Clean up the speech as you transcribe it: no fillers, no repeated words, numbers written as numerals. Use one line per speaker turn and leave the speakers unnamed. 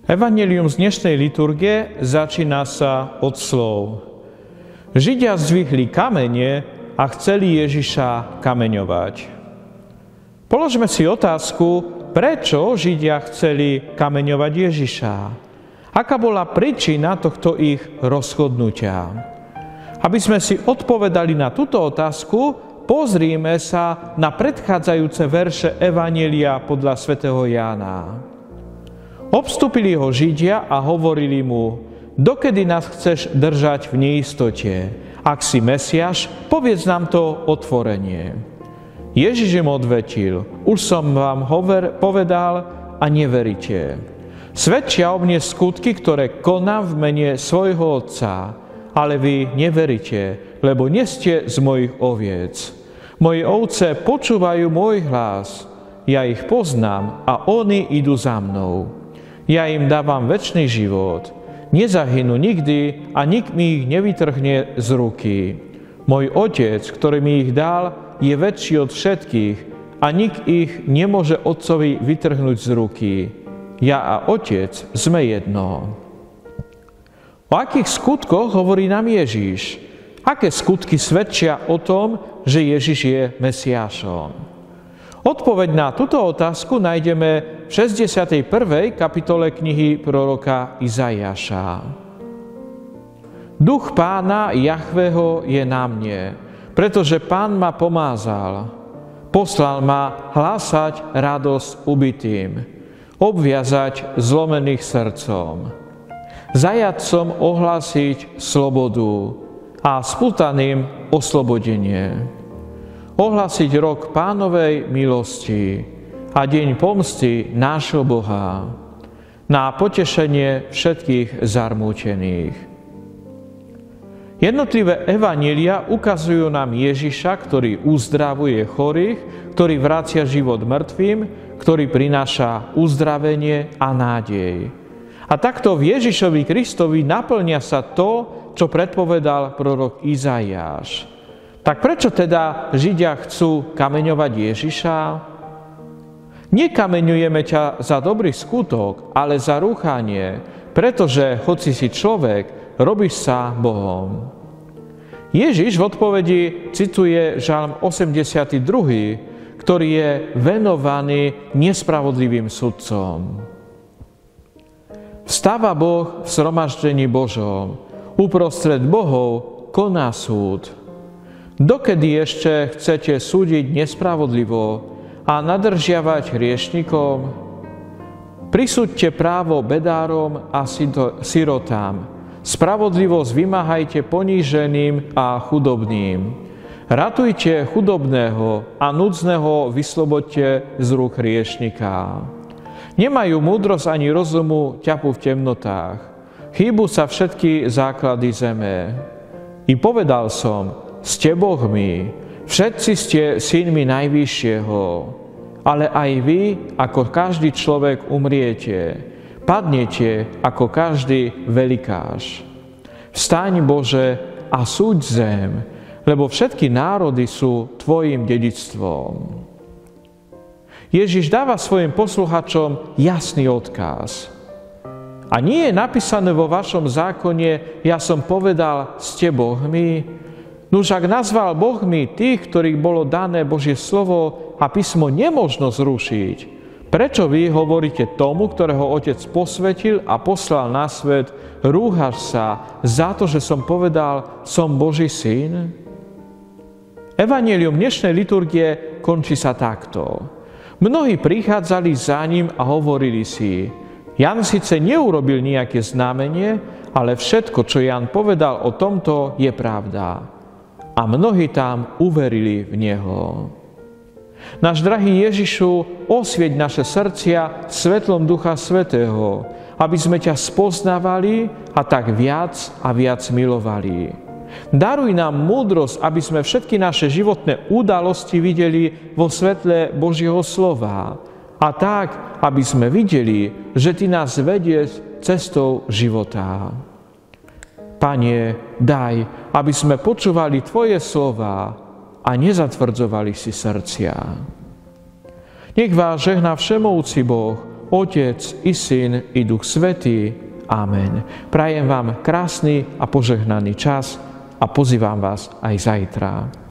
Evanjelium z dnešnej liturgie začína sa od slov. Židia zdvihli kamene a chceli Ježiša kameňovať. Položme si otázku, prečo Židia chceli kameňovať Ježiša? Aká bola príčina tohto ich rozhodnutia? Aby sme si odpovedali na túto otázku, pozrime sa na predchádzajúce verše Evanjelia podľa svätého Jána. Obstúpili ho Židia a hovorili mu: dokedy nás chceš držať v neistote? Ak si Mesiáš, povedz nám to otvorenie. Ježiš im odvetil: už som vám povedal a neveríte. Svedčia o mne skutky, ktoré konám v mene svojho Otca, ale vy neveríte, lebo nie ste z mojich oviec. Moji ovce počúvajú môj hlas, ja ich poznám a oni idú za mnou. Ja im dávam večný život, nezahynú nikdy a nik mi ich nevytrhne z ruky. Môj Otec, ktorý mi ich dal, je väčší od všetkých a nik ich nemôže Otcovi vytrhnúť z ruky. Ja a Otec sme jedno. O akých skutkoch hovorí nám Ježiš? Aké skutky svedčia o tom, že Ježiš je Mesiášom? Odpoveď na túto otázku nájdeme v 61. kapitole knihy proroka Izaiáša. Duch Pána Jahveho je na mne, pretože Pán ma pomázal. Poslal ma hlásať radosť ubitým, obviazať zlomených srdcom, zajatcom ohlásiť slobodu a sputaným oslobodenie. Ohlásiť rok Pánovej milosti a deň pomsty nášho Boha, na potešenie všetkých zarmútených. Jednotlivé evanjelia ukazujú nám Ježiša, ktorý uzdravuje chorých, ktorý vracia život mŕtvým, ktorý prináša uzdravenie a nádej. A takto v Ježišovi Kristovi naplňa sa to, čo predpovedal prorok Izaiáš. Tak prečo teda Židia chcú kameňovať Ježiša? Nekameňujeme ťa za dobrý skutok, ale za rúchanie, pretože hoci si človek, robíš sa Bohom. Ježiš v odpovedi cituje Žalm 82, ktorý je venovaný nespravodlivým sudcom. Vstáva Boh v zhromaždení Božom, uprostred bohov koná súd. Dokedy ešte chcete súdiť nespravodlivo a nadržiavať hriešnikom? Prisúďte právo bedárom a sirotám. Spravodlivosť vymáhajte poníženým a chudobným. Ratujte chudobného a núdzneho vyslobodte z rúk hriešnika. Nemajú múdrosť ani rozumu, ťapu v temnotách. Chýbu sa všetky základy zeme. I povedal som: ste bohmi, všetci ste synmi Najvyššieho, ale aj vy, ako každý človek, umriete, padnete ako každý velikáš. Vstaň, Bože, a súď zem, lebo všetky národy sú tvojim dedičstvom. Ježiš dáva svojim posluchačom jasný odkaz. A nie je napísané vo vašom zákone: ja som povedal, ste bohmi. Nuž ak nazval bohmi tých, ktorých bolo dané Božie slovo a písmo nemožno zrušiť, prečo vy hovoríte tomu, ktorého Otec posvetil a poslal na svet, rúhaš sa za to, že som povedal, som Boží syn? Evanjelium dnešnej liturgie končí sa takto. Mnohí prichádzali za ním a hovorili si: Jan síce neurobil nejaké znamenie, ale všetko, čo Jan povedal o tomto, je pravda. A mnohí tam uverili v Neho. Náš drahý Ježišu, osvieť naše srdcia svetlom Ducha Svätého, aby sme ťa spoznávali a tak viac a viac milovali. Daruj nám múdrosť, aby sme všetky naše životné udalosti videli vo svetle Božieho slova. A tak, aby sme videli, že Ty nás vedieš cestou života. Pane, daj, aby sme počúvali Tvoje slova a nezatvrdzovali si srdcia. Nech vás žehná všemovúci Boh, Otec i Syn i Duch Svätý. Amen. Prajem vám krásny a požehnaný čas a pozývam vás aj zajtra.